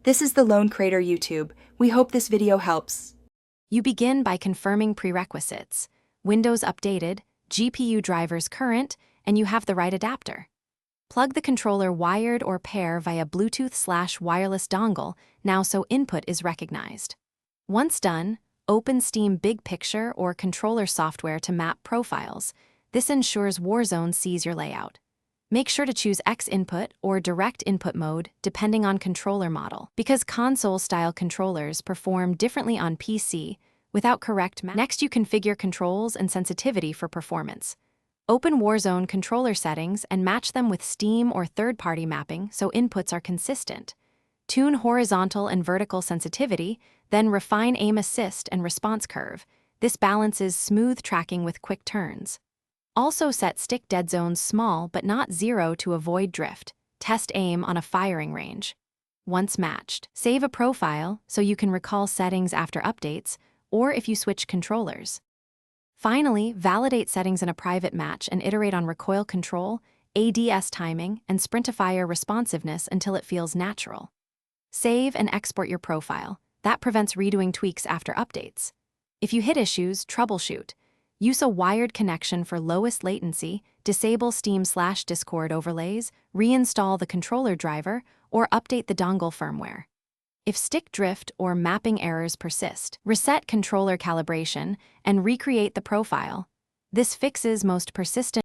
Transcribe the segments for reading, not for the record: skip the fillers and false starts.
This is the Lone Crater YouTube. We hope this video helps. You begin by confirming prerequisites. Windows updated, GPU drivers current, and you have the right adapter. Plug the controller wired or pair via Bluetooth/wireless dongle now so input is recognized. Once done, open Steam Big Picture or controller software to map profiles. This ensures Warzone sees your layout. Make sure to choose X input or direct input mode depending on controller model, because console-style controllers perform differently on PC without correct map. Next, you configure controls and sensitivity for performance. Open Warzone controller settings and match them with Steam or third-party mapping so inputs are consistent. Tune horizontal and vertical sensitivity, then refine aim assist and response curve. This balances smooth tracking with quick turns. Also set stick dead zones small but not 0 to avoid drift. Test aim on a firing range. Once matched, save a profile so you can recall settings after updates or if you switch controllers. Finally, validate settings in a private match and iterate on recoil control, ADS timing, and sprintifier responsiveness until it feels natural. Save and export your profile. That prevents redoing tweaks after updates. If you hit issues, troubleshoot. Use a wired connection for lowest latency, disable Steam/Discord overlays, reinstall the controller driver, or update the dongle firmware. If stick drift or mapping errors persist, reset controller calibration and recreate the profile. This fixes most persistent.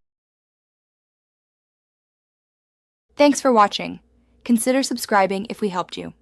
Thanks for watching. Consider subscribing if we helped you.